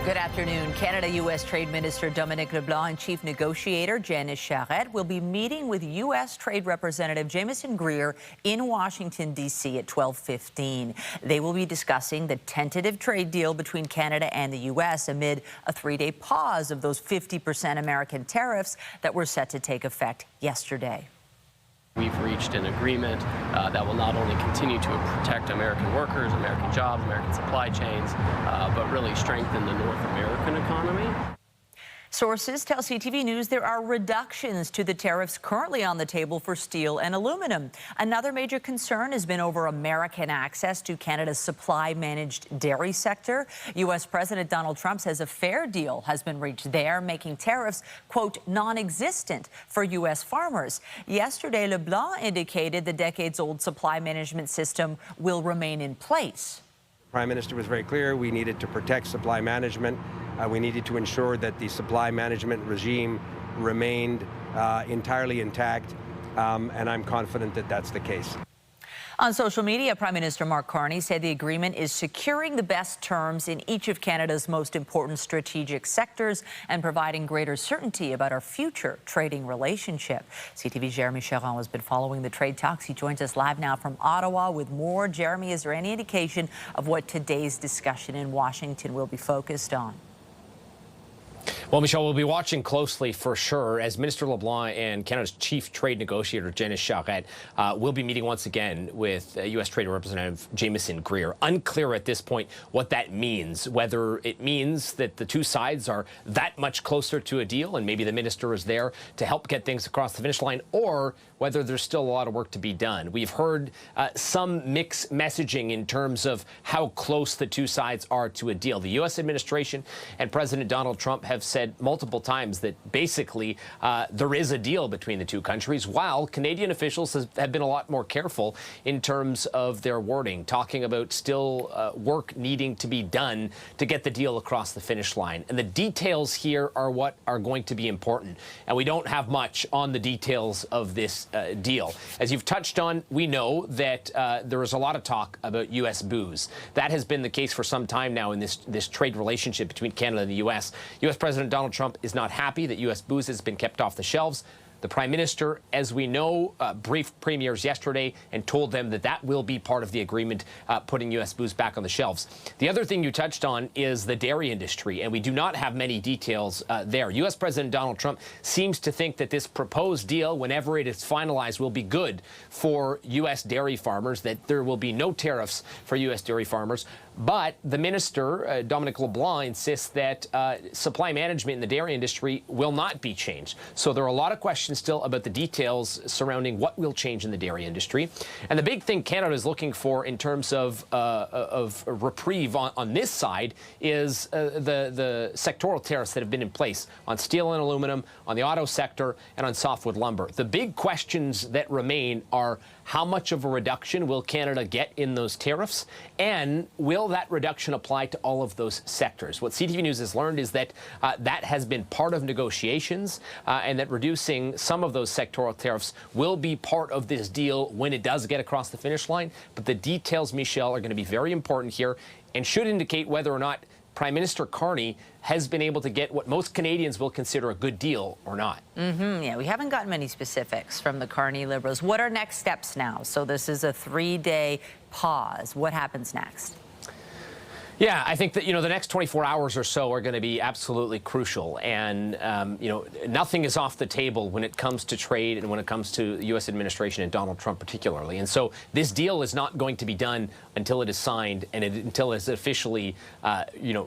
Good afternoon. Canada-U.S. Trade Minister Dominic LeBlanc and Chief Negotiator Ed Sheeran will be meeting with U.S. Trade Representative Jamieson Greer in Washington, D.C. at 12:15. They will be discussing the tentative trade deal between Canada and the U.S. amid a three-day pause of those 50% American tariffs that were set to take effect yesterday. We've reached an agreement that will not only continue to protect American workers, American jobs, American supply chains, but really strengthen the North American economy. Sources tell CTV News there are reductions to the tariffs currently on the table for steel and aluminum. Another major concern has been over American access to Canada's supply-managed dairy sector. U.S. President Donald Trump says a fair deal has been reached there, making tariffs, quote, non-existent for U.S. farmers. Yesterday, LeBlanc indicated the decades-old supply management system will remain in place. The Prime Minister was very clear. We needed to protect supply management. We needed to ensure that the supply management regime remained entirely intact, and I'm confident that that's the case. On social media, Prime Minister Mark Carney said the agreement is securing the best terms in each of Canada's most important strategic sectors and providing greater certainty about our future trading relationship. CTV's Jeremy Cheron has been following the trade talks. He joins us live now from Ottawa with more. Jeremy, is there any indication of what today's discussion in Washington will be focused on? Well, Michelle, we'll be watching closely for sure as Minister LeBlanc and Canada's chief trade negotiator, Ed Sheeran, will be meeting once again with U.S. Trade Representative Jamieson Greer. Unclear at this point what that means, whether it means that the two sides are that much closer to a deal and maybe the minister is there to help get things across the finish line, or whether there's still a lot of work to be done. We've heard some mixed messaging in terms of how close the two sides are to a deal. The U.S. administration and President Donald Trump have said multiple times that basically there is a deal between the two countries, while Canadian officials have been a lot more careful in terms of their wording, talking about still work needing to be done to get the deal across the finish line. And the details here are what are going to be important. And we don't have much on the details of this deal. As you've touched on, we know that there is a lot of talk about U.S. booze. That has been the case for some time now in this trade relationship between Canada and the U.S. U.S. President Donald Trump is not happy that U.S. booze has been kept off the shelves. The Prime Minister, as we know, briefed premiers yesterday and told them that that will be part of the agreement, putting U.S. booze back on the shelves. The other thing you touched on is the dairy industry, and we do not have many details there. U.S. President Donald Trump seems to think that this proposed deal, whenever it is finalized, will be good for U.S. dairy farmers, that there will be no tariffs for U.S. dairy farmers. But the minister, Dominic LeBlanc, insists that supply management in the dairy industry will not be changed. So there are a lot of questions still about the details surrounding what will change in the dairy industry. And the big thing Canada is looking for in terms of a reprieve on this side is the sectoral tariffs that have been in place on steel and aluminum, on the auto sector, and on softwood lumber. The big questions that remain are how much of a reduction will Canada get in those tariffs, and will that reduction apply to all of those sectors? What CTV News has learned is that that has been part of negotiations, and that reducing some of those sectoral tariffs will be part of this deal when it does get across the finish line. But the details, Michelle, are going to be very important here and should indicate whether or not Prime Minister Carney has been able to get what most Canadians will consider a good deal or not. Yeah, we haven't gotten many specifics from the Carney Liberals. What are next steps now? So this is a three-day pause. What happens next? Yeah, I think that, the next 24 hours or so are going to be absolutely crucial. And, nothing is off the table when it comes to trade and when it comes to the U.S. administration and Donald Trump particularly. And so this deal is not going to be done until it is signed and until it's officially,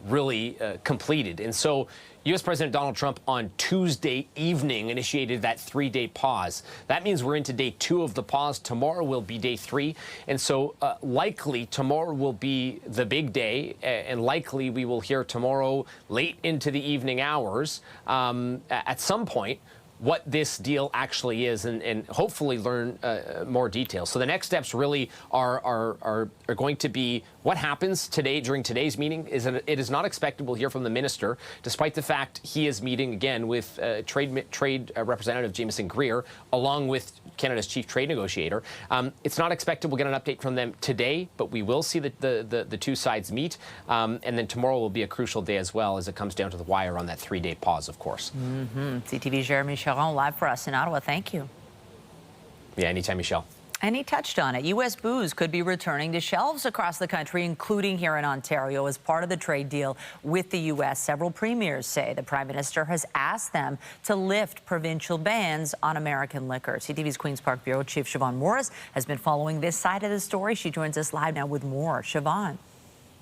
really completed. And so U.S. President Donald Trump on Tuesday evening initiated that three-day pause. That means we're into day 2 of the pause. Tomorrow will be day 3. And so likely tomorrow will be the big day, and likely we will hear tomorrow late into the evening hours at some point what this deal actually is and hopefully learn more details. So the next steps really are going to be what happens today during today's meeting. It is not expected we'll hear from the minister, despite the fact he is meeting again with Trade Representative Jamieson Greer, along with Canada's chief trade negotiator. It's not expected we'll get an update from them today, but we will see the two sides meet. And then tomorrow will be a crucial day as well, as it comes down to the wire on that 3-day pause, of course. CTV Jeremy Charon live for us in Ottawa. Thank you. Yeah, anytime, Michelle. And he touched on it. U.S. booze could be returning to shelves across the country, including here in Ontario, as part of the trade deal with the U.S. Several premiers say the Prime Minister has asked them to lift provincial bans on American liquor. CTV's Queen's Park Bureau Chief Siobhan Morris has been following this side of the story. She joins us live now with more. Siobhan.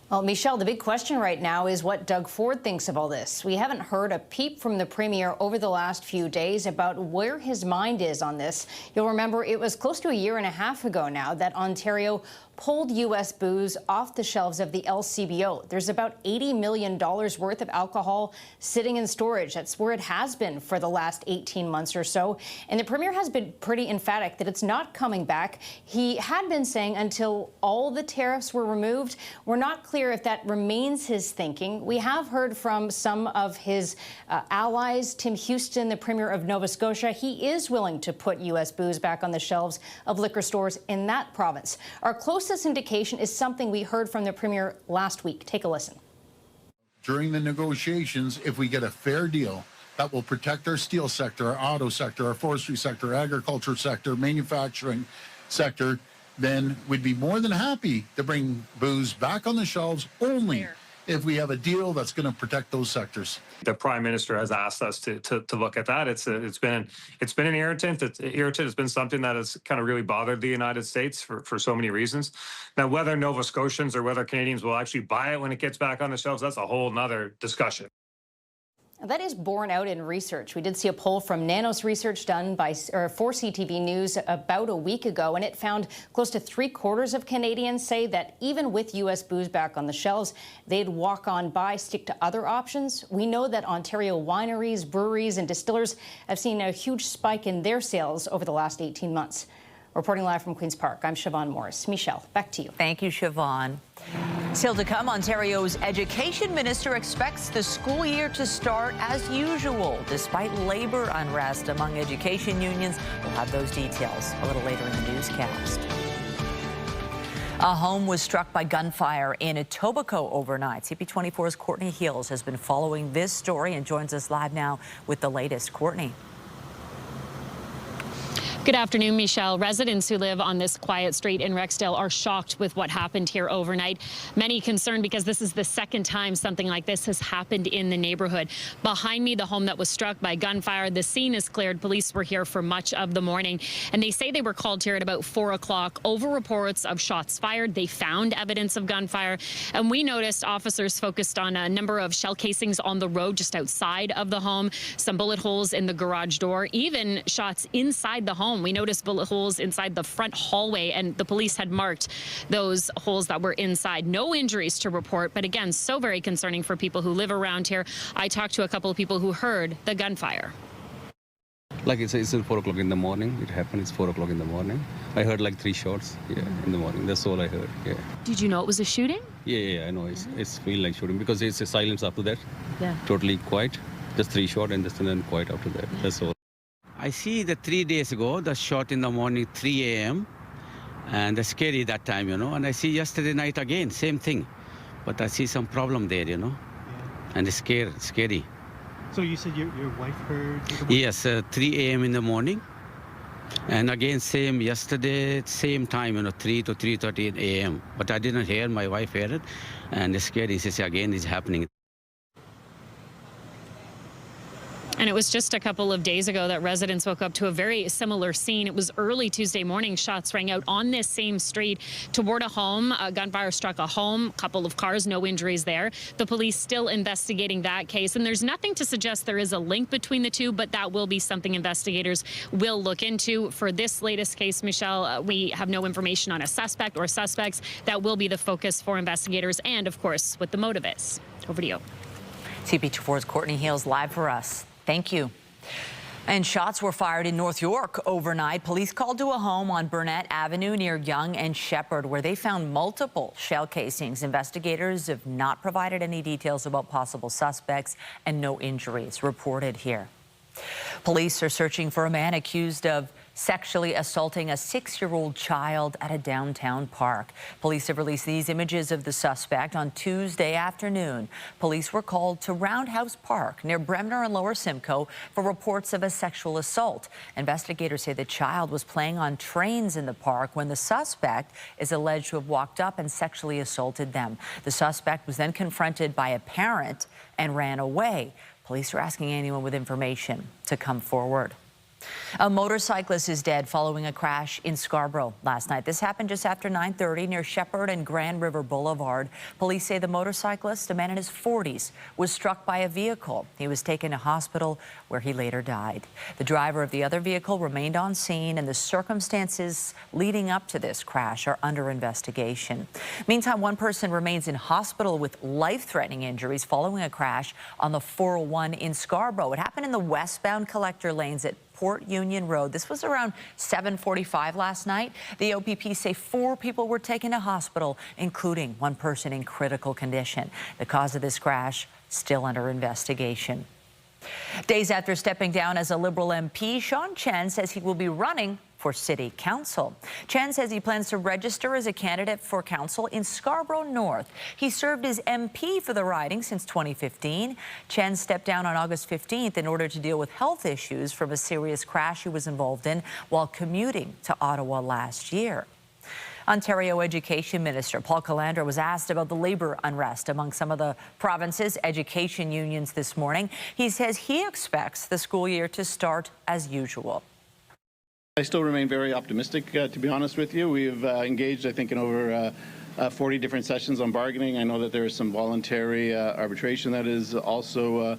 Well, Michelle, the big question right now is what Doug Ford thinks of all this. We haven't heard a peep from the Premier over the last few days about where his mind is on this. You'll remember it was close to a year and a half ago now that Ontario pulled U.S. booze off the shelves of the LCBO. There's about $80 million worth of alcohol sitting in storage. That's where it has been for the last 18 months or so. And the Premier has been pretty emphatic that it's not coming back. He had been saying until all the tariffs were removed. We're not clear if that remains his thinking. We have heard from some of his allies. Tim Houston, the Premier of Nova Scotia, he is willing to put U.S. booze back on the shelves of liquor stores in that province. Our closest indication is something we heard from the Premier last week. Take a listen. During the negotiations, if we get a fair deal that will protect our steel sector, our auto sector, our forestry sector, agriculture sector, manufacturing sector, then we'd be more than happy to bring booze back on the shelves only if we have a deal that's going to protect those sectors. The Prime Minister has asked us to look at that. It's been an irritant. It's been something that has kind of really bothered the United States for so many reasons. Now, whether Nova Scotians or whether Canadians will actually buy it when it gets back on the shelves, that's a whole nother discussion. That is borne out in research. We did see a poll from Nanos Research done for CTV News about a week ago, and it found close to 3/4 of Canadians say that even with U.S. booze back on the shelves, they'd walk on by, stick to other options. We know that Ontario wineries, breweries, and distillers have seen a huge spike in their sales over the last 18 months. Reporting live from Queen's Park, I'm Siobhan Morris. Michelle, back to you. Thank you, Siobhan. Still to come, Ontario's Education Minister expects the school year to start as usual, despite labor unrest among education unions. We'll have those details a little later in the newscast. A home was struck by gunfire in Etobicoke overnight. CP24's Courtney Hills has been following this story and joins us live now with the latest. Courtney. Good afternoon, Michelle. Residents who live on this quiet street in Rexdale are shocked with what happened here overnight. Many concerned because this is the second time something like this has happened in the neighborhood. Behind me, the home that was struck by gunfire. The scene is cleared. Police were here for much of the morning, and they say they were called here at about 4 o'clock over reports of shots fired. They found evidence of gunfire, and we noticed officers focused on a number of shell casings on the road just outside of the home, some bullet holes in the garage door, even shots inside the home. We noticed bullet holes inside the front hallway, and the police had marked those holes that were inside. No injuries to report, but again, so very concerning for people who live around here. I talked to a couple of people who heard the gunfire. Like it's 4 o'clock in the morning. It happened. It's 4 o'clock in the morning. I heard like 3 shots. Yeah, in the morning. That's all I heard. Yeah. Did you know it was a shooting? Yeah. I know. It's feel like shooting because it's a silence after that. Yeah. Totally quiet. Just 3 shots and then quiet after that. That's all. I see the 3 days ago, the shot in the morning, 3 a.m. And it's scary that time, you know. And I see yesterday night again, same thing. But I see some problem there, you know. Yeah. And it's scary. So you said your wife heard? Yes, 3 a.m. in the morning. And again, same yesterday, same time, you know, 3 to 3:30 a.m. But I didn't hear, my wife heard it. And it's scary, she said, again, it's happening. And it was just a couple of days ago that residents woke up to a very similar scene. It was early Tuesday morning. Shots rang out on this same street toward a home. A gunfire struck a home, a couple of cars, no injuries there. The police still investigating that case. And there's nothing to suggest there is a link between the two, but that will be something investigators will look into. For this latest case, Michelle, we have no information on a suspect or suspects. That will be the focus for investigators and, of course, what the motive is. Over to you. CP24's Courtney Hills live for us. Thank you. And shots were fired in North York overnight. Police called to a home on Burnett Avenue near Yonge and Shepherd, where they found multiple shell casings. Investigators have not provided any details about possible suspects, and no injuries reported here. Police are searching for a man accused of sexually assaulting a 6-year-old child at a downtown park. Police have released these images of the suspect on Tuesday afternoon. Police were called to Roundhouse Park near Bremner and Lower Simcoe for reports of a sexual assault. Investigators say the child was playing on trains in the park when the suspect is alleged to have walked up and sexually assaulted them. The suspect was then confronted by a parent and ran away. Police are asking anyone with information to come forward. A motorcyclist is dead following a crash in Scarborough last night. This happened just after 9:30 near Shepherd and Grand River Boulevard. Police say the motorcyclist, a man in his 40s, was struck by a vehicle. He was taken to hospital where he later died. The driver of the other vehicle remained on scene, and the circumstances leading up to this crash are under investigation. Meantime, one person remains in hospital with life-threatening injuries following a crash on the 401 in Scarborough. It happened in the westbound collector lanes at Port Union Road. This was around 7:45 last night. The OPP say 4 people were taken to hospital, including one person in critical condition. The cause of this crash still under investigation. Days after stepping down as a Liberal MP, Sean Chen says he will be running for City Council. Chen says he plans to register as a candidate for council in Scarborough North. He served as MP for the riding since 2015. Chen stepped down on August 15th in order to deal with health issues from a serious crash he was involved in while commuting to Ottawa last year. Ontario Education Minister Paul Calandra was asked about the labor unrest among some of the province's education unions this morning. He says he expects the school year to start as usual. I still remain very optimistic, to be honest with you. We've engaged, I think, in over 40 different sessions on bargaining. I know that there is some voluntary arbitration that is also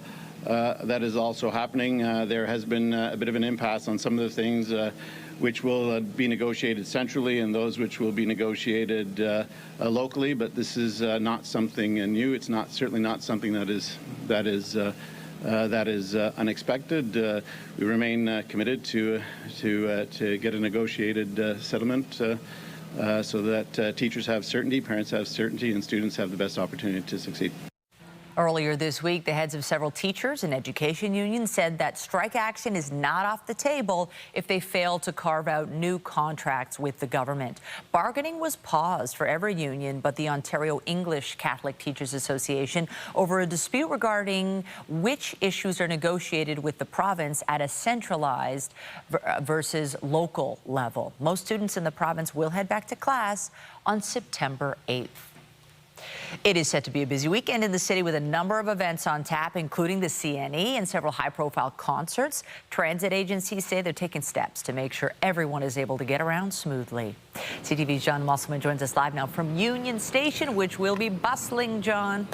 happening. There has been a bit of an impasse on some of the things which will be negotiated centrally and those which will be negotiated locally. But this is not something new. It's certainly not something that is unexpected. We remain committed to get a negotiated settlement so that teachers have certainty, parents have certainty, and students have the best opportunity to succeed. Earlier this week, the heads of several teachers and education unions said that strike action is not off the table if they fail to carve out new contracts with the government. Bargaining was paused for every union but the Ontario English Catholic Teachers Association over a dispute regarding which issues are negotiated with the province at a centralized versus local level. Most students in the province will head back to class on September 8th. It is set to be a busy weekend in the city with a number of events on tap, including the CNE and several high-profile concerts. Transit agencies say they're taking steps to make sure everyone is able to get around smoothly. CTV's John Musselman joins us live now from Union Station, which will be bustling, John.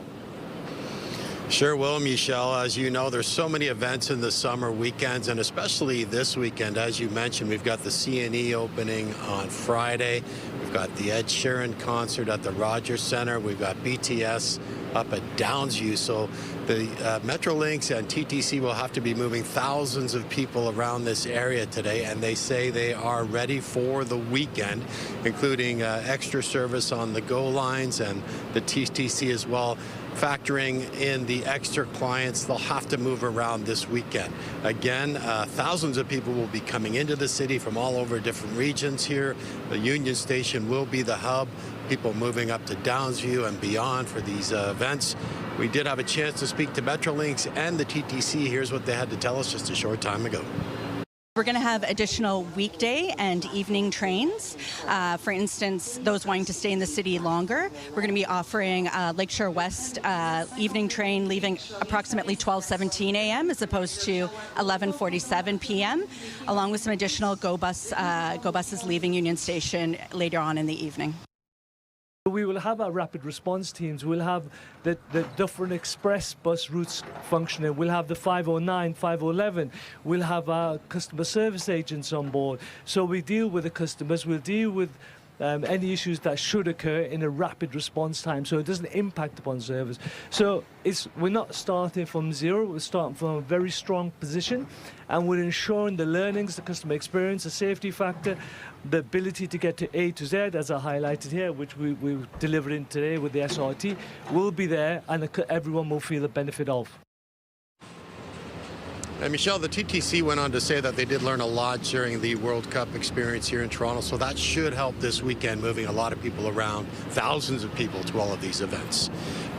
Sure will, Michelle. As you know, there's so many events in the summer weekends, and especially this weekend. As you mentioned, we've got the CNE opening on Friday. We've got the Ed Sheeran concert at the Rogers Centre. We've got BTS up at Downsview. So the Metrolinx and TTC will have to be moving thousands of people around this area today, and they say they are ready for the weekend, including extra service on the GO lines and the TTC as well. Factoring in the extra clients they'll have to move around this weekend. Again, thousands of people will be coming into the city from all over different regions here. The Union Station will be the hub. People moving up to Downsview and beyond for these events. We did have a chance to speak to Metrolinx and the TTC. Here's what they had to tell us just a short time ago. We're going to have additional weekday and evening trains. For instance, those wanting to stay in the city longer, we're going to be offering Lakeshore West evening train leaving approximately 12:17 a.m. as opposed to 11:47 p.m., along with some additional GO buses leaving Union Station later on in the evening. We will have our rapid response teams. We'll have the different express bus routes functioning. We'll have the 509, 511. We'll have our customer service agents on board. So we deal with the customers. We'll deal with any issues that should occur in a rapid response time, so it doesn't impact upon service. So we're not starting from zero, we're starting from a very strong position, and we're ensuring the learnings, the customer experience, the safety factor, the ability to get to A to Z, as I highlighted here, which we've delivered in today with the SRT, will be there, and everyone will feel the benefit of. And Michelle, the TTC went on to say that they did learn a lot during the World Cup experience here in Toronto, so that should help this weekend, moving a lot of people around, thousands of people to all of these events.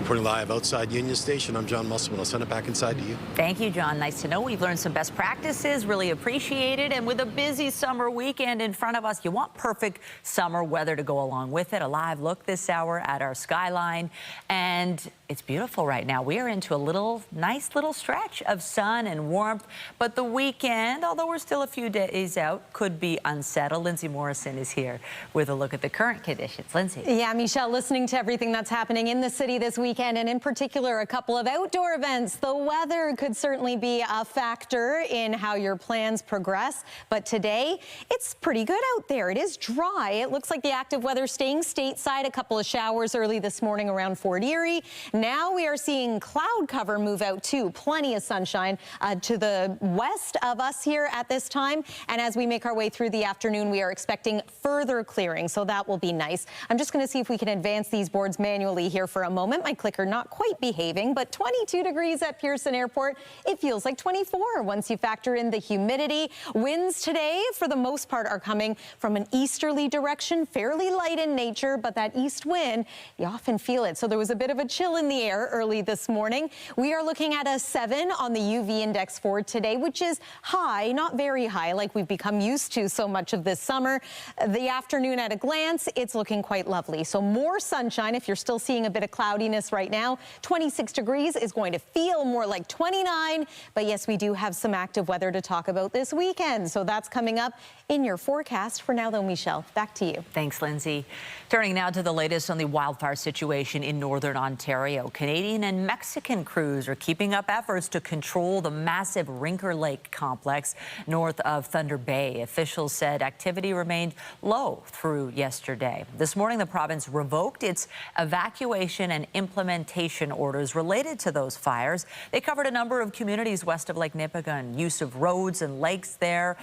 Reporting live outside Union Station, I'm John Musselman. I'll send it back inside to you. Thank you, John. Nice to know. We've learned some best practices, really appreciate it. And with a busy summer weekend in front of us, you want perfect summer weather to go along with it. A live look this hour at our skyline. And it's beautiful right now. We are into a nice little stretch of sun and warmth. But the weekend, although we're still a few days out, could be unsettled. Lindsay Morrison is here with a look at the current conditions. Lindsay. Yeah, Michelle, listening to everything that's happening in the city this weekend, and in particular a couple of outdoor events, the weather could certainly be a factor in how your plans progress. But today, it's pretty good out there. It is dry. It looks like the active weather staying stateside. A couple of showers early this morning around Fort Erie. Now we are seeing cloud cover move out too. Plenty of sunshine to the west of us here at this time. And as we make our way through the afternoon, we are expecting further clearing. So that will be nice. I'm just going to see if we can advance these boards manually here for a moment. My clicker not quite behaving, but 22 degrees at Pearson Airport. It feels like 24 once you factor in the humidity. Winds today, for the most part, are coming from an easterly direction, fairly light in nature, but that east wind, you often feel it. So there was a bit of a chill in the air early this morning. We are looking at a 7 on the UV index for today, which is high, not very high like we've become used to so much of this summer. The afternoon at a glance, it's looking quite lovely. So more sunshine if you're still seeing a bit of cloudiness right now. 26 degrees is going to feel more like 29. But yes, we do have some active weather to talk about this weekend. So that's coming up in your forecast. For now, though, Michelle, back to you. Thanks, Lindsay. Turning now to the latest on the wildfire situation in northern Ontario. Canadian and Mexican crews are keeping up efforts to control the massive Rinker Lake complex north of Thunder Bay. Officials said activity remained low through yesterday. This morning, the province revoked its evacuation and implementation orders related to those fires. They covered a number of communities west of Lake Nipigon. Use of roads and lakes there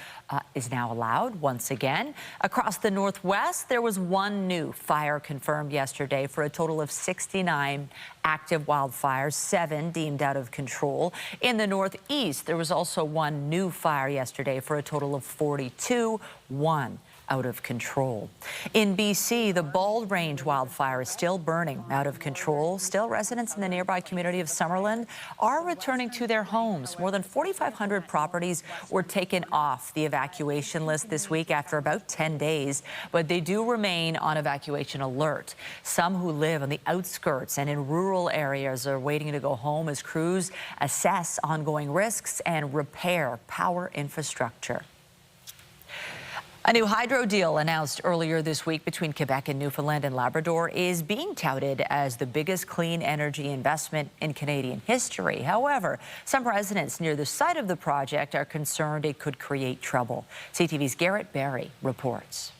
is now allowed once again. Across the northwest, there was one new fire confirmed yesterday for a total of 69 active wildfires, 7 deemed out of control. In the northeast, there was also one new fire yesterday for a total of 42, 1 out of control. In BC, the Bald Range wildfire is still burning out of control. Still, residents in the nearby community of Summerland are returning to their homes. More than 4,500 properties were taken off the evacuation list this week after about 10 days, but they do remain on evacuation alert. Some who live on the outskirts and in rural areas are waiting to go home as crews assess ongoing risks and repair power infrastructure. A new hydro deal announced earlier this week between Quebec and Newfoundland and Labrador is being touted as the biggest clean energy investment in Canadian history. However, some residents near the site of the project are concerned it could create trouble. CTV's Garrett Barry reports.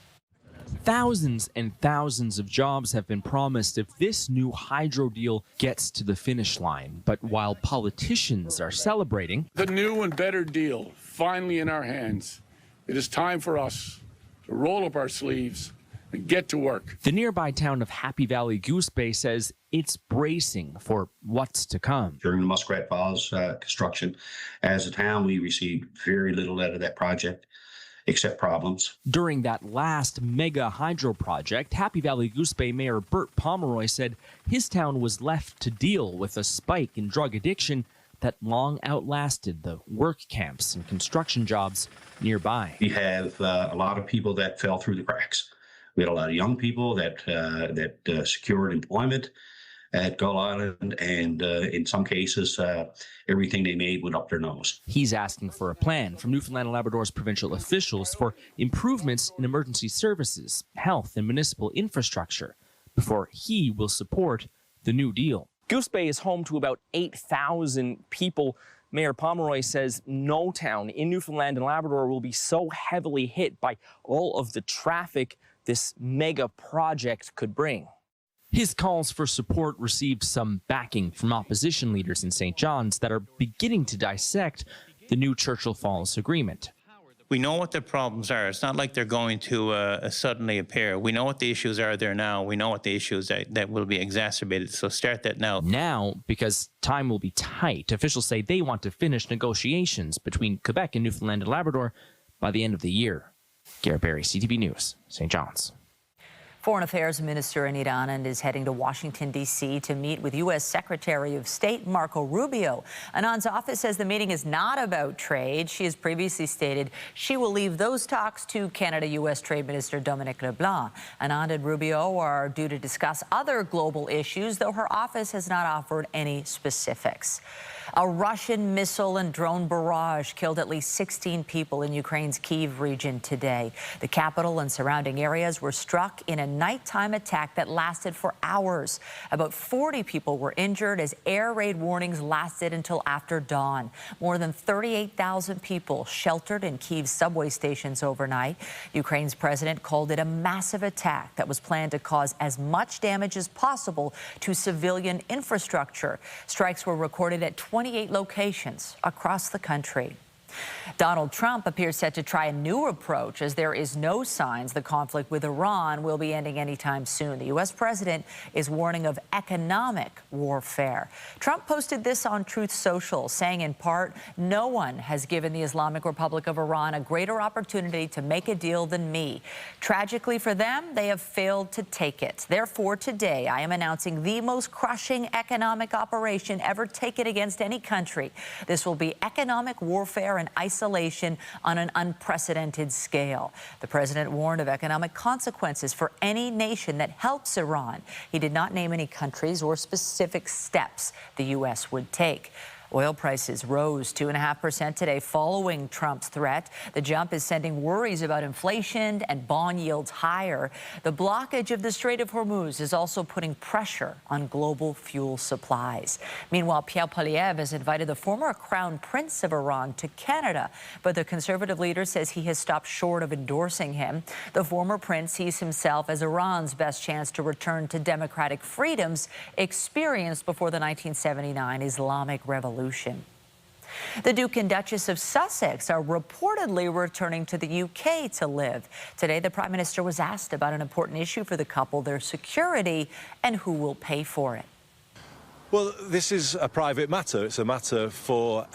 Thousands and thousands of jobs have been promised if this new hydro deal gets to the finish line. But while politicians are celebrating, the new and better deal finally in our hands. It is time for us to roll up our sleeves and get to work. The nearby town of Happy Valley Goose Bay says it's bracing for what's to come. During the Muskrat Falls construction, as a town, we received very little out of that project, except problems. During that last mega hydro project, Happy Valley Goose Bay Mayor Bert Pomeroy said his town was left to deal with a spike in drug addiction that long outlasted the work camps and construction jobs nearby. We have a lot of people that fell through the cracks. We had a lot of young people that secured employment at Gull Island, and in some cases, everything they made went up their nose. He's asking for a plan from Newfoundland and Labrador's provincial officials for improvements in emergency services, health, and municipal infrastructure before he will support the new deal. Goose Bay is home to about 8,000 people. Mayor Pomeroy says no town in Newfoundland and Labrador will be so heavily hit by all of the traffic this mega project could bring. His calls for support received some backing from opposition leaders in St. John's that are beginning to dissect the new Churchill Falls agreement. We know what the problems are. It's not like they're going to suddenly appear. We know what the issues are there now. We know what the issues that will be exacerbated. So start that now. Now, because time will be tight, officials say they want to finish negotiations between Quebec and Newfoundland and Labrador by the end of the year. Garrett Berry, CTV News, St. John's. Foreign Affairs Minister Anita Anand is heading to Washington, D.C. to meet with U.S. Secretary of State Marco Rubio. Anand's office says the meeting is not about trade. She has previously stated she will leave those talks to Canada-U.S. Trade Minister Dominic LeBlanc. Anand and Rubio are due to discuss other global issues, though her office has not offered any specifics. A Russian missile and drone barrage killed at least 16 people in Ukraine's Kyiv region today. The capital and surrounding areas were struck in a nighttime attack that lasted for hours. About 40 people were injured as air raid warnings lasted until after dawn. More than 38,000 people sheltered in Kyiv's subway stations overnight. Ukraine's president called it a massive attack that was planned to cause as much damage as possible to civilian infrastructure. Strikes were recorded at 28 locations across the country. Donald Trump appears set to try a new approach as there is no signs the conflict with Iran will be ending anytime soon. The U.S. president is warning of economic warfare. Trump posted this on Truth Social, saying in part, "No one has given the Islamic Republic of Iran a greater opportunity to make a deal than me. Tragically for them, they have failed to take it. Therefore, today, I am announcing the most crushing economic operation ever taken against any country. This will be economic warfare and isolation on an unprecedented scale." The president warned of economic consequences for any nation that helps Iran. He did not name any countries or specific steps the U.S. would take. Oil prices rose 2.5% today following Trump's threat. The jump is sending worries about inflation and bond yields higher. The blockage of the Strait of Hormuz is also putting pressure on global fuel supplies. Meanwhile, Pierre Poilievre has invited the former Crown Prince of Iran to Canada, but the conservative leader says he has stopped short of endorsing him. The former prince sees himself as Iran's best chance to return to democratic freedoms experienced before the 1979 Islamic Revolution. The Duke and Duchess of Sussex are reportedly returning to the UK to live. Today, the Prime Minister was asked about an important issue for the couple, their security, and who will pay for it. Well, this is a private matter. It's a matter for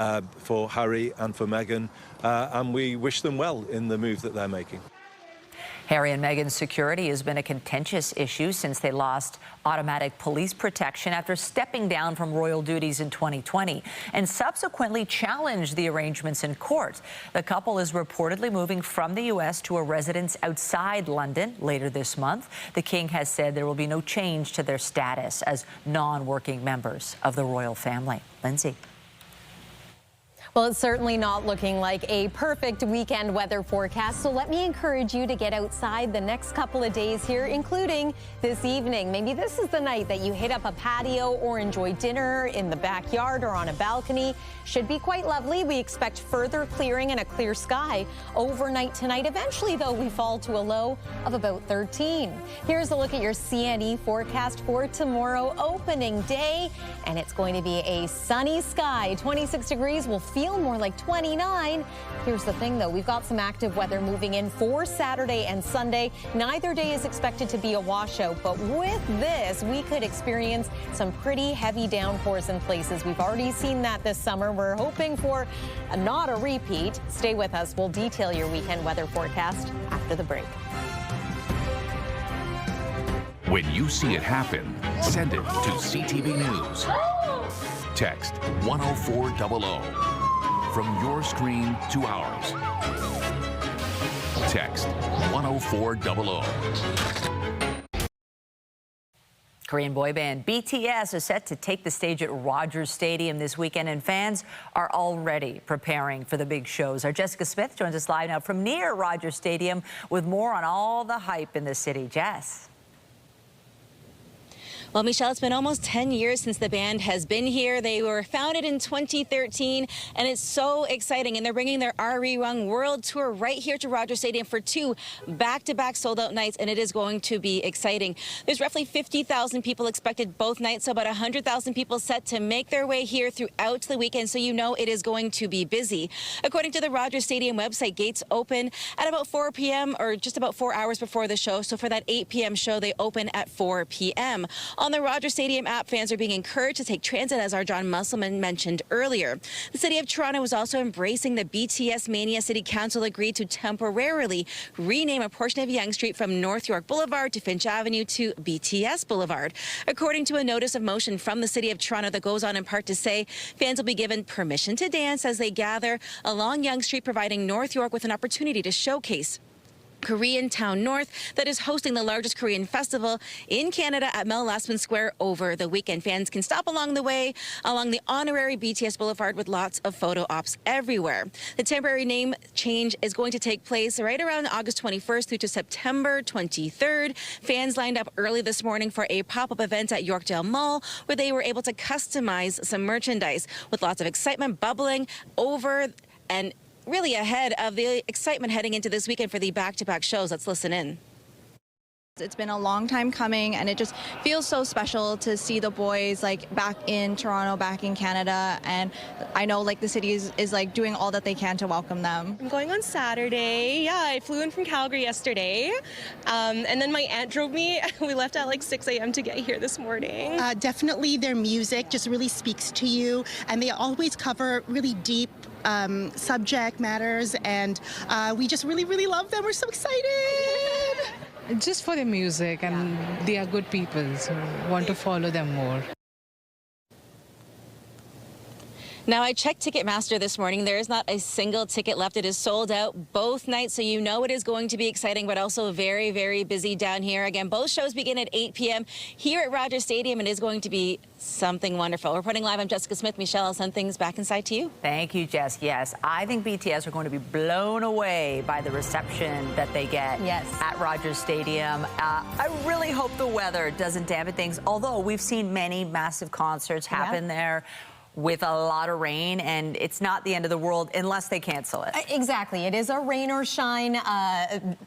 Harry and for Meghan, and we wish them well in the move that they're making. Harry and Meghan's security has been a contentious issue since they lost automatic police protection after stepping down from royal duties in 2020 and subsequently challenged the arrangements in court. The couple is reportedly moving from the U.S. to a residence outside London later this month. The king has said there will be no change to their status as non-working members of the royal family. Lindsay. Well, it's certainly not looking like a perfect weekend weather forecast, so let me encourage you to get outside the next couple of days here, including this evening. Maybe this is the night that you hit up a patio or enjoy dinner in the backyard or on a balcony. Should be quite lovely. We expect further clearing and a clear sky overnight tonight. Eventually, though, we fall to a low of about 13. Here's a look at your CNE forecast for tomorrow, opening day, and it's going to be a sunny sky. 26 degrees will feel more like 29. Here's the thing, though. We've got some active weather moving in for Saturday and Sunday. Neither day is expected to be a washout, but with this, we could experience some pretty heavy downpours in places. We've already seen that this summer. We're hoping for not a repeat. Stay with us. We'll detail your weekend weather forecast after the break. When you see it happen, send it to CTV News. Text 10400 from your screen to ours. Text 10400. Korean boy band BTS is set to take the stage at Rogers Stadium this weekend, and fans are already preparing for the big shows. Our Jessica Smith joins us live now from near Rogers Stadium with more on all the hype in the city. Jess. Well, Michelle, it's been almost 10 years since the band has been here. They were founded in 2013, and it's so exciting. And they're bringing their RE Rung World Tour right here to Rogers Stadium for 2 back-to-back sold-out nights, and it is going to be exciting. There's roughly 50,000 people expected both nights, so about 100,000 people set to make their way here throughout the weekend, so you know it is going to be busy. According to the Rogers Stadium website, gates open at about 4 p.m. or just about 4 hours before the show. So for that 8 p.m. show, they open at 4 p.m. On the Rogers Stadium app, fans are being encouraged to take transit, as our John Musselman mentioned earlier. The City of Toronto is also embracing the BTS mania. City Council agreed to temporarily rename a portion of Yonge Street from North York Boulevard to Finch Avenue to BTS Boulevard. According to a notice of motion from the City of Toronto that goes on in part to say fans will be given permission to dance as they gather along Yonge Street, providing North York with an opportunity to showcase Korean Town North, that is hosting the largest Korean festival in Canada at Mel Lastman Square over the weekend. Fans can stop along the way along the honorary BTS Boulevard with lots of photo ops everywhere. The temporary name change is going to take place right around August 21st through to September 23rd. Fans lined up early this morning for a pop-up event at Yorkdale Mall where they were able to customize some merchandise with lots of excitement bubbling over and really ahead of the excitement heading into this weekend for the back-to-back shows. Let's listen in. It's been a long time coming, and it just feels so special to see the boys like back in Toronto, back in Canada, and I know like the city is like doing all that they can to welcome them. I'm going on Saturday. Yeah, I flew in from Calgary yesterday, and then my aunt drove me. We left at like 6 a.m. to get here this morning. Definitely their music just really speaks to you, and they always cover really deep subject matters, and we just really love them. We're so excited. Just for the music, and they are good people, so want to follow them more. Now, I checked Ticketmaster this morning. There is not a single ticket left. It is sold out both nights, so you know it is going to be exciting, but also very, very busy down here. Again, both shows begin at 8 p.m. here at Rogers Stadium. It is going to be something wonderful. Reporting live, I'm Jessica Smith. Michelle, I'll send things back inside to you. Thank you, Jess. Yes, I think BTS are going to be blown away by the reception that they get at Rogers Stadium. I really hope the weather doesn't dampen things, although we've seen many massive concerts happen there with a lot of rain, and it's not the end of the world unless they cancel it. Exactly. It is a rain or shine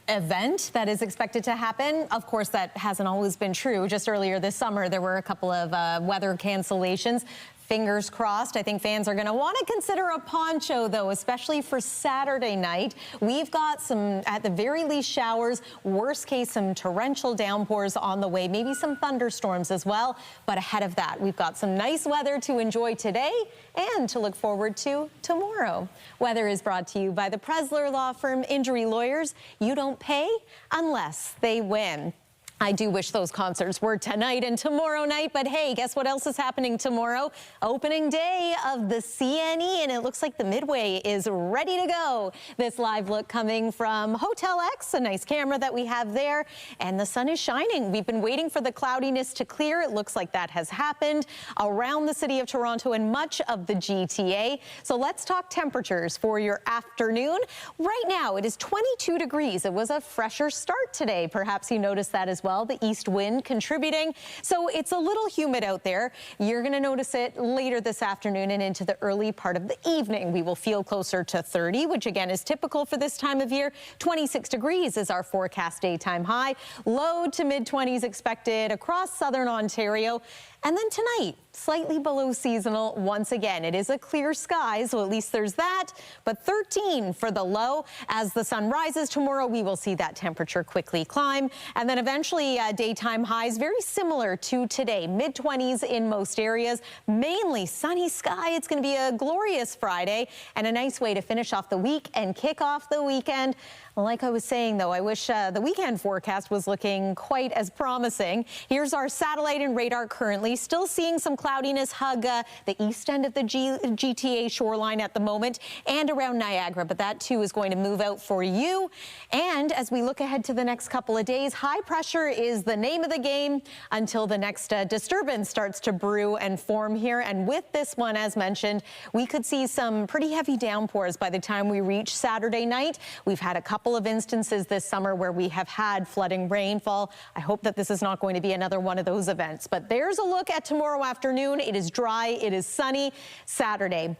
event that is expected to happen. Of course, that hasn't always been true. Just earlier this summer, there were a couple of weather cancellations. Fingers crossed. I think fans are going to want to consider a poncho, though, especially for Saturday night. We've got some, at the very least, showers. Worst case, some torrential downpours on the way. Maybe some thunderstorms as well. But ahead of that, we've got some nice weather to enjoy today and to look forward to tomorrow. Weather is brought to you by the Presler Law Firm. Injury lawyers, you don't pay unless they win. I do wish those concerts were tonight and tomorrow night, but hey, guess what else is happening tomorrow? Opening day of the CNE, and it looks like the Midway is ready to go. This live look coming from Hotel X, a nice camera that we have there, and the sun is shining. We've been waiting for the cloudiness to clear. It looks like that has happened around the city of Toronto and much of the GTA. So let's talk temperatures for your afternoon. Right now, it is 22 degrees. It was a fresher start today. Perhaps you noticed that as well. The east wind contributing. So it's a little humid out there. You're going to notice it later this afternoon and into the early part of the evening. We will feel closer to 30, which again is typical for this time of year. 26 degrees is our forecast daytime high. Low to mid-20s expected across southern Ontario. And then tonight, slightly below seasonal once again. It is a clear sky, so at least there's that. But 13 for the low. As the sun rises tomorrow, we will see that temperature quickly climb. And then eventually daytime highs very similar to today. Mid-20s in most areas. Mainly sunny sky. It's going to be a glorious Friday and a nice way to finish off the week and kick off the weekend. Like I was saying, though, I wish the weekend forecast was looking quite as promising. Here's our satellite and radar currently. Still seeing some clouds cloudiness hug the east end of the GTA shoreline at the moment and around Niagara, but that too is going to move out for you. And as we look ahead to the next couple of days, high pressure is the name of the game until the next disturbance starts to brew and form here. And with this one, as mentioned, we could see some pretty heavy downpours by the time we reach Saturday night. We've had a couple of instances this summer where we have had flooding rainfall. I hope that this is not going to be another one of those events. But there's a look at tomorrow afternoon. It is dry. It is sunny. Saturday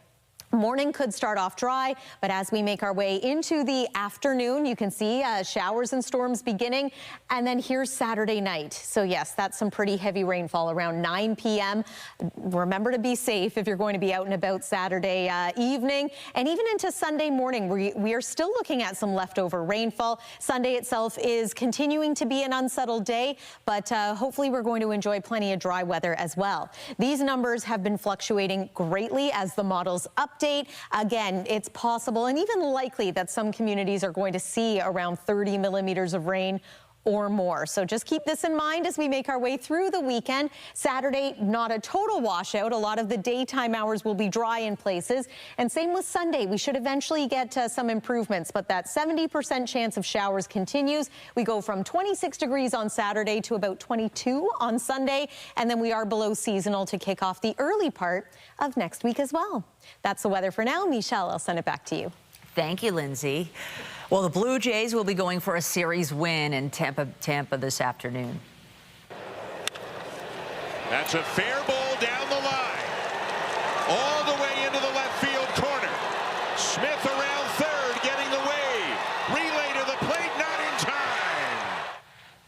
morning could start off dry, but as we make our way into the afternoon, you can see showers and storms beginning. And then here's Saturday night. So yes, that's some pretty heavy rainfall around 9 p.m. Remember to be safe if you're going to be out and about Saturday evening. And even into Sunday morning, we are still looking at some leftover rainfall. Sunday itself is continuing to be an unsettled day, but hopefully we're going to enjoy plenty of dry weather as well. These numbers have been fluctuating greatly as the models update. Again, it's possible and even likely that some communities are going to see around 30 millimeters of rain or more. So just keep this in mind as we make our way through the weekend. Saturday, not a total washout. A lot of the daytime hours will be dry in places. And same with Sunday. We should eventually get some improvements, but that 70% chance of showers continues. We go from 26 degrees on Saturday to about 22 on Sunday. And then we are below seasonal to kick off the early part of next week as well. That's the weather for now. Michelle, I'll send it back to you. Thank you, Lindsay. Well, the Blue Jays will be going for a series win in Tampa this afternoon. That's a fair ball down the line. All the way into the left field corner. Smith around third, getting the wave. Relay to the plate, not in time.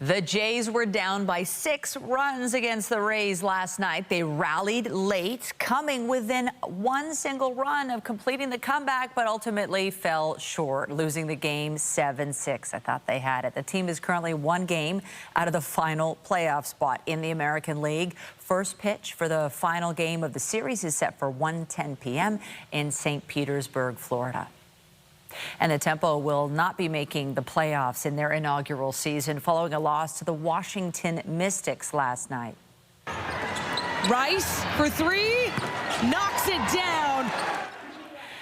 The Jays were down by 6 runs against the Rays last night. They rallied late, coming within one single run of completing the comeback, but ultimately fell short, losing the game 7-6. I thought they had it. The team is currently 1 game out of the final playoff spot in the American League. First pitch for the final game of the series is set for 1:10 p.m. in St. Petersburg, Florida. And the Tempo will not be making the playoffs in their inaugural season following a loss to the Washington Mystics last night. Rice for 3, knocks it down.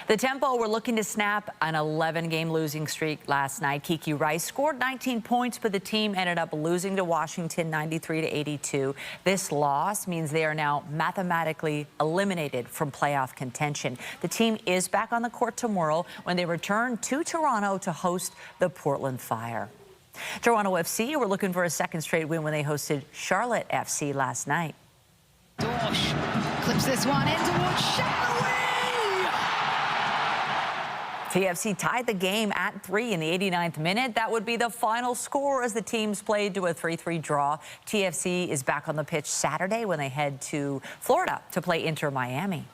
The Tempo were looking to snap an 11-game losing streak last night. Kiki Rice scored 19 points, but the team ended up losing to Washington 93-82. This loss means they are now mathematically eliminated from playoff contention. The team is back on the court tomorrow when they return to Toronto to host the Portland Fire. Toronto FC were looking for a second straight win when they hosted Charlotte FC last night. Dorsch clips this one in towards Shataway. TFC tied the game at 3 in the 89th minute. That would be the final score as the teams played to a 3-3 draw. TFC is back on the pitch Saturday when they head to Florida to play Inter Miami.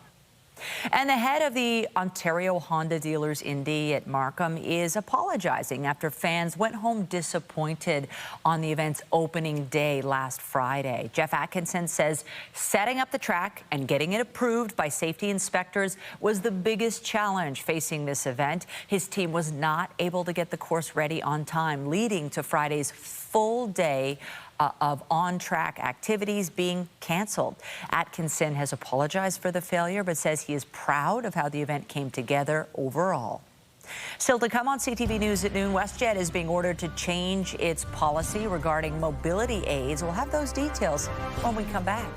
And the head of the Ontario Honda Dealers Indy at Markham is apologizing after fans went home disappointed on the event's opening day last Friday. Jeff Atkinson says setting up the track and getting it approved by safety inspectors was the biggest challenge facing this event. His team was not able to get the course ready on time, leading to Friday's full day of on-track activities being canceled. Atkinson has apologized for the failure, but says he is proud of how the event came together overall. Still to come on CTV News at noon, WestJet is being ordered to change its policy regarding mobility aids. We'll have those details when we come back.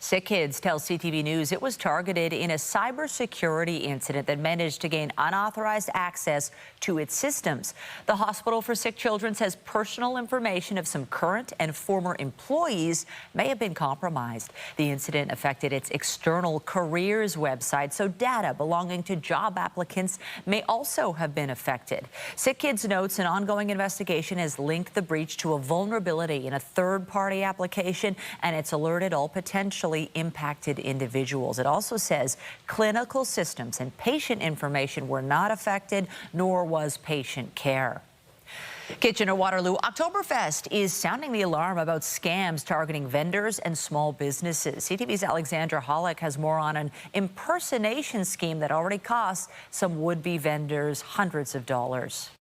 SickKids tells CTV News it was targeted in a cybersecurity incident that managed to gain unauthorized access to its systems. The Hospital for Sick Children says personal information of some current and former employees may have been compromised. The incident affected its external careers website, so data belonging to job applicants may also have been affected. SickKids notes an ongoing investigation has linked the breach to a vulnerability in a third-party application, and it's alerted all potentially impacted individuals. It also says clinical systems and patient information were not affected, nor was patient care. Kitchener-Waterloo Oktoberfest is sounding the alarm about scams targeting vendors and small businesses. CTV's Alexandra Hollick has more on an impersonation scheme that already costs some would-be vendors hundreds of dollars.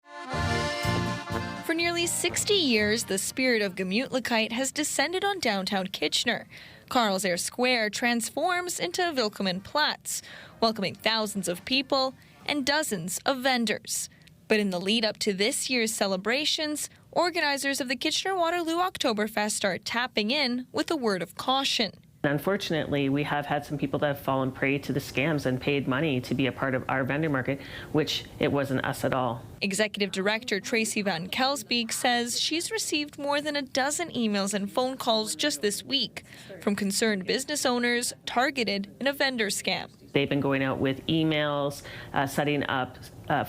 For nearly 60 years, the spirit of Gemütlichkeit has descended on downtown Kitchener. Carlsberg Square transforms into Willkommenplatz, welcoming thousands of people and dozens of vendors. But in the lead up to this year's celebrations, organizers of the Kitchener-Waterloo Oktoberfest are tapping in with a word of caution. Unfortunately, we have had some people that have fallen prey to the scams and paid money to be a part of our vendor market, which it wasn't us at all. Executive Director Tracy Van Kelsbeek says she's received more than a dozen emails and phone calls just this week from concerned business owners targeted in a vendor scam. They've been going out with emails, setting up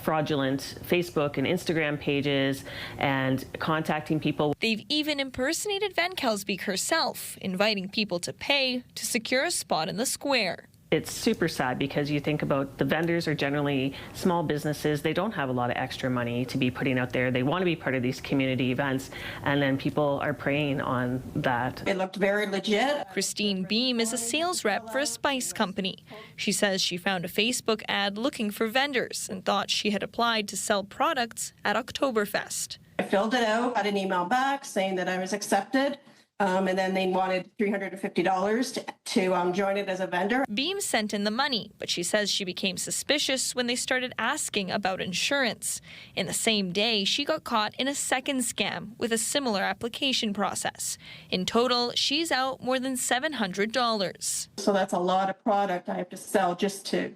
fraudulent Facebook and Instagram pages and contacting people. They've even impersonated Van Kelsbeek herself, inviting people to pay to secure a spot in the square. It's super sad because you think about the vendors are generally small businesses. They don't have a lot of extra money to be putting out there. They want to be part of these community events, and then people are preying on that. It looked very legit. Christine Beam is a sales rep for a spice company. She says she found a Facebook ad looking for vendors and thought she had applied to sell products at Oktoberfest. I filled it out, got an email back saying that I was accepted. And then they wanted $350 to join it as a vendor. Beam sent in the money, but she says she became suspicious when they started asking about insurance. In the same day, she got caught in a second scam with a similar application process. In total, she's out more than $700. So that's a lot of product I have to sell just to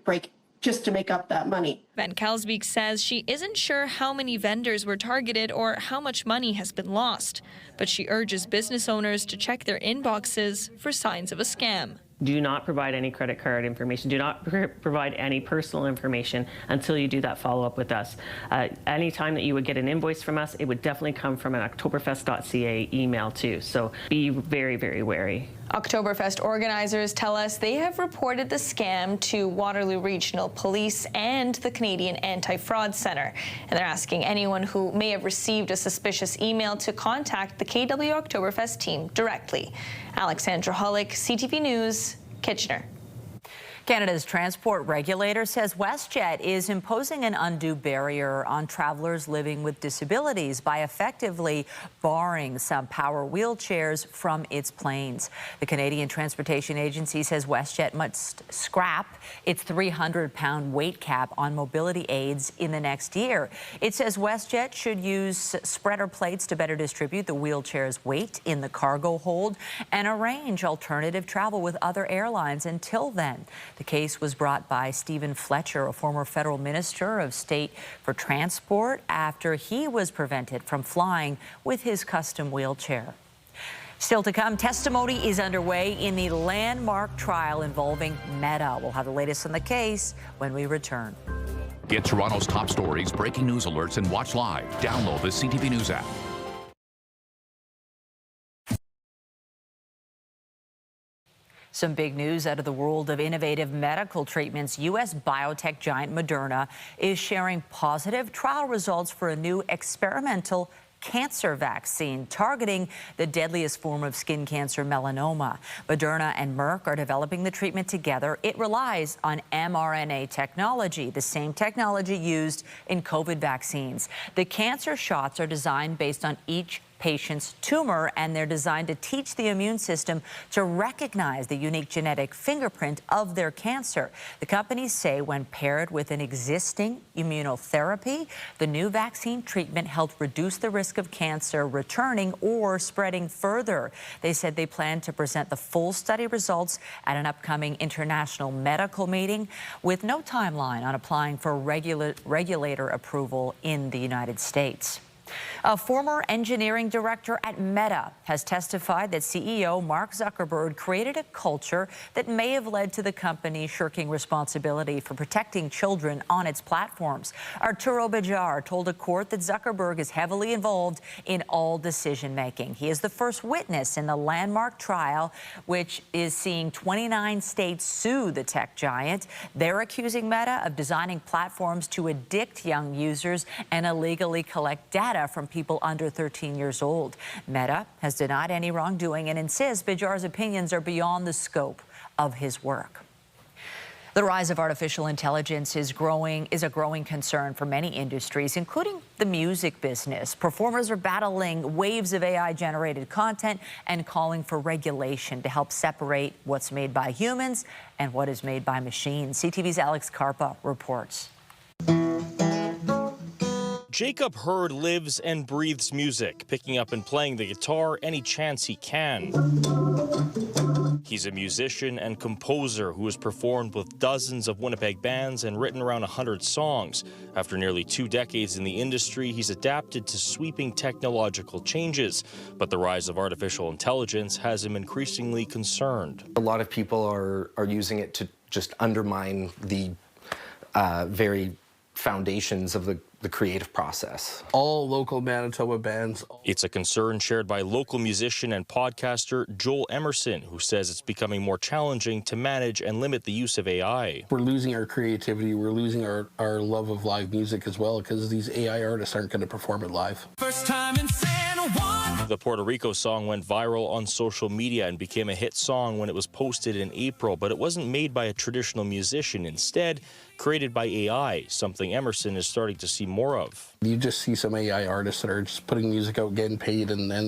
make up that money. Van Kelsbeek says she isn't sure how many vendors were targeted or how much money has been lost, but she urges business owners to check their inboxes for signs of a scam. Do not provide any credit card information. Do not provide any personal information until you do that follow-up with us. Anytime that you would get an invoice from us, it would definitely come from an oktoberfest.ca email too. So be very, very wary. Oktoberfest organizers tell us they have reported the scam to Waterloo Regional Police and the Canadian Anti-Fraud Centre. And they're asking anyone who may have received a suspicious email to contact the KW Oktoberfest team directly. Alexandra Hollick, CTV News, Kitchener. Canada's transport regulator says WestJet is imposing an undue barrier on travelers living with disabilities by effectively barring some power wheelchairs from its planes. The Canadian Transportation Agency says WestJet must scrap its 300-pound weight cap on mobility aids in the next year. It says WestJet should use spreader plates to better distribute the wheelchair's weight in the cargo hold and arrange alternative travel with other airlines until then. The case was brought by Stephen Fletcher, a former federal minister of state for transport, after he was prevented from flying with his custom wheelchair. Still to come, testimony is underway in the landmark trial involving Meta. We'll have the latest on the case when we return. Get Toronto's top stories, breaking news alerts, and watch live. Download the CTV News app. Some big news out of the world of innovative medical treatments. U.S. biotech giant Moderna is sharing positive trial results for a new experimental cancer vaccine targeting the deadliest form of skin cancer, melanoma. Moderna and Merck are developing the treatment together. It relies on mRNA technology, the same technology used in COVID vaccines. The cancer shots are designed based on each patient's tumor, and they're designed to teach the immune system to recognize the unique genetic fingerprint of their cancer. The companies say when paired with an existing immunotherapy, the new vaccine treatment helped reduce the risk of cancer returning or spreading further. They said they plan to present the full study results at an upcoming international medical meeting, with no timeline on applying for regulator approval in the United States. A former engineering director at Meta has testified that CEO Mark Zuckerberg created a culture that may have led to the company shirking responsibility for protecting children on its platforms. Arturo Bejar told a court that Zuckerberg is heavily involved in all decision-making. He is the first witness in the landmark trial, which is seeing 29 states sue the tech giant. They're accusing Meta of designing platforms to addict young users and illegally collect data data from people under 13 years old. Meta has denied any wrongdoing and insists Bijar's opinions are beyond the scope of his work. The rise of artificial intelligence is a growing concern for many industries, including the music business. Performers are battling waves of AI-generated content and calling for regulation to help separate what's made by humans and what is made by machines. CTV's Alex Karpa reports. Jacob Hurd lives and breathes music, picking up and playing the guitar any chance he can. He's a musician and composer who has performed with dozens of Winnipeg bands and written around 100 songs. After nearly 2 decades in the industry, he's adapted to sweeping technological changes. But the rise of artificial intelligence has him increasingly concerned. A lot of people are using it to just undermine the very foundations of the creative process. All local Manitoba bands. It's a concern shared by local musician and podcaster Joel Emerson, who says it's becoming more challenging to manage and limit the use of AI. We're losing our creativity, we're losing our love of live music as well, because these AI artists aren't going to perform it live. First time in San Juan. The Puerto Rico song went viral on social media and became a hit song when it was posted in April, but it wasn't made by a traditional musician. Instead, created by AI, something Emerson is starting to see more of. You just see some AI artists that are just putting music out, getting paid, and then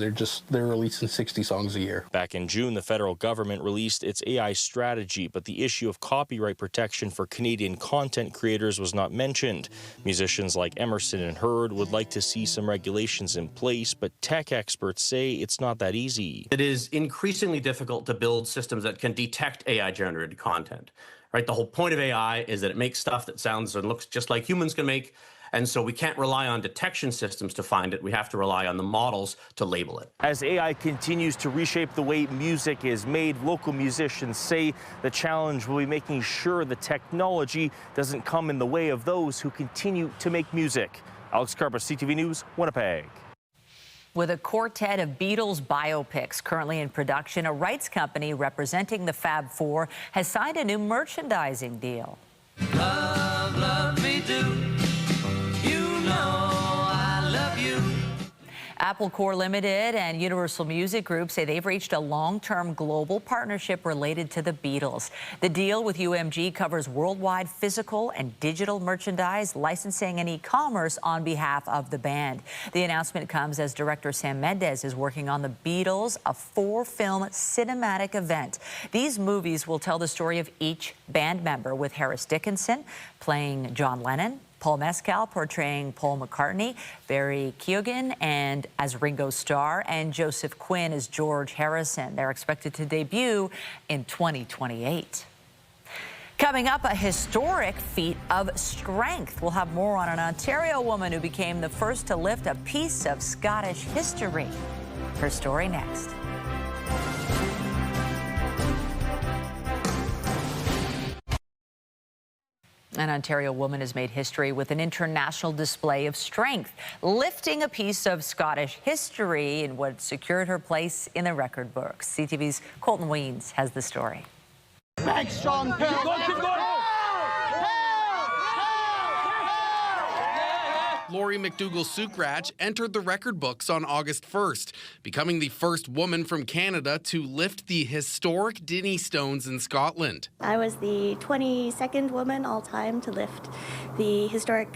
they're releasing 60 songs a year. Back in June, the federal government released its AI strategy, but the issue of copyright protection for Canadian content creators was not mentioned. Musicians like Emerson and Hurd would like to see some regulations in place, but tech experts say it's not that easy. It is increasingly difficult to build systems that can detect AI-generated content. Right? The whole point of AI is that it makes stuff that sounds and looks just like humans can make, and so we can't rely on detection systems to find it. We have to rely on the models to label it. As AI continues to reshape the way music is made, local musicians say the challenge will be making sure the technology doesn't come in the way of those who continue to make music. Alex Karpa, CTV News, Winnipeg. With a quartet of Beatles biopics currently in production, a rights company representing the Fab Four has signed a new merchandising deal. Love, love me do. You know I love you. Apple Corps Limited and Universal Music Group say they've reached a long-term global partnership related to the Beatles. The deal with UMG covers worldwide physical and digital merchandise, licensing, and e-commerce on behalf of the band. The announcement comes as director Sam Mendes is working on the Beatles, a 4-film cinematic event. These movies will tell the story of each band member, with Harris Dickinson playing John Lennon, Paul Mescal portraying Paul McCartney, Barry Keoghan and as Ringo Starr, and Joseph Quinn as George Harrison. They're expected to debut in 2028. Coming up, a historic feat of strength. We'll have more on an Ontario woman who became the first to lift a piece of Scottish history. Her story next. An Ontario woman has made history with an international display of strength, lifting a piece of Scottish history in what secured her place in the record books. CTV's Colton Weens has the story. Back strong, Laurie McDougall-Sukrach entered the record books on August 1st, becoming the first woman from Canada to lift the historic Dinnie Stones in Scotland. I was the 22nd woman all-time to lift the historic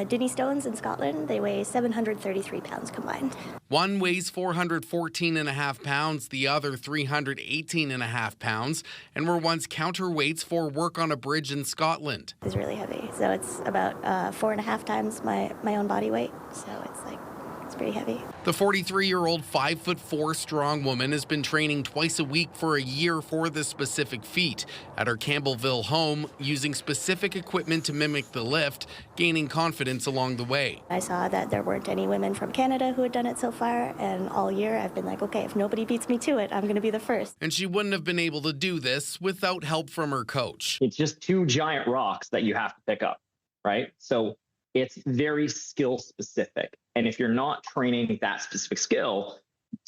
Dinnie Stones in Scotland. They weigh 733 pounds combined. One weighs 414.5 pounds, the other 318.5 pounds, and were once counterweights for work on a bridge in Scotland. It's really heavy, so it's about 4.5 times my own body weight, so it's pretty heavy. The 43-year-old 5'4" strong woman has been training twice a week for a year for this specific feat at her Campbellville home, using specific equipment to mimic the lift, gaining confidence along the way. I saw that there weren't any women from Canada who had done it so far, and all year I've been like, okay, if nobody beats me to it, I'm going to be the first. And she wouldn't have been able to do this without help from her coach. It's just 2 giant rocks that you have to pick up, right? So it's very skill specific. And if you're not training that specific skill,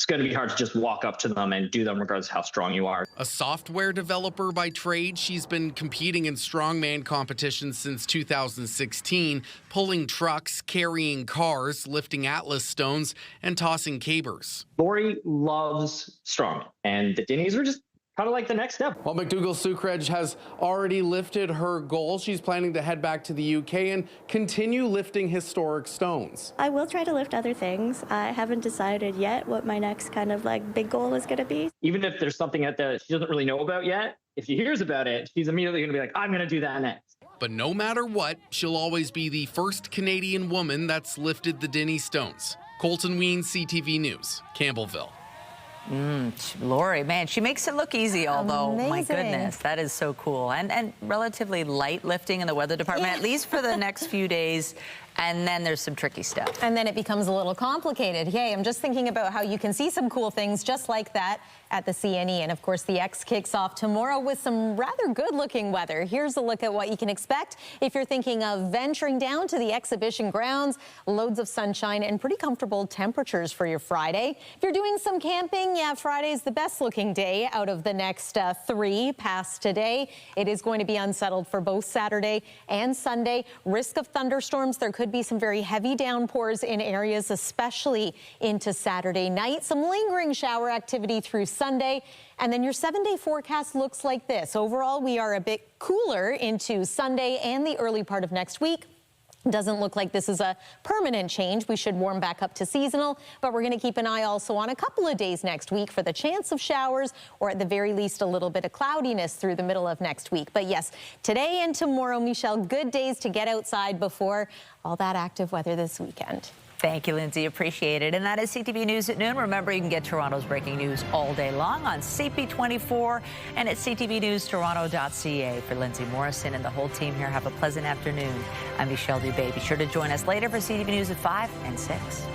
it's going to be hard to just walk up to them and do them regardless of how strong you are. A software developer by trade, she's been competing in strongman competitions since 2016, pulling trucks, carrying cars, lifting Atlas stones, and tossing cabers. Lori loves strongman, and the Dinnies are just kind of like the next step. Well, McDougall Sucreg has already lifted her goal. She's planning to head back to the UK and continue lifting historic stones. I will try to lift other things. I haven't decided yet what my next kind of like big goal is going to be. Even if there's something that she doesn't really know about yet, if she hears about it, she's immediately going to be like, I'm going to do that next. But no matter what, she'll always be the first Canadian woman that's lifted the Dinnie stones. Colton Ween, CTV News, Campbellville. Lori, man, she makes it look easy, although, my Amazing. goodness, that is so cool. And relatively light lifting in the weather department, at least for the next few days. And then there's some tricky stuff. And then it becomes a little complicated. Hey, I'm just thinking about how you can see some cool things just like that at the CNE. And of course, the X kicks off tomorrow with some rather good looking weather. Here's a look at what you can expect if you're thinking of venturing down to the exhibition grounds. Loads of sunshine and pretty comfortable temperatures for your Friday. If you're doing some camping, yeah, Friday's the best looking day out of the next 3 past today. It is going to be unsettled for both Saturday and Sunday. Risk of thunderstorms. There could be some very heavy downpours in areas, especially into Saturday night. Some lingering shower activity through Sunday. And then your 7-day forecast looks like this. Overall, we are a bit cooler into Sunday and the early part of next week. Doesn't look like this is a permanent change. We should warm back up to seasonal, but we're going to keep an eye also on a couple of days next week for the chance of showers, or at the very least a little bit of cloudiness through the middle of next week. But yes, today and tomorrow, Michelle, good days to get outside before all that active weather this weekend. Thank you, Lindsay. Appreciate it. And that is CTV News at noon. Remember, you can get Toronto's breaking news all day long on CP24 and at ctvnewstoronto.ca. For Lindsay Morrison and the whole team here, have a pleasant afternoon. I'm Michelle Dubé. Be sure to join us later for CTV News at 5 and 6.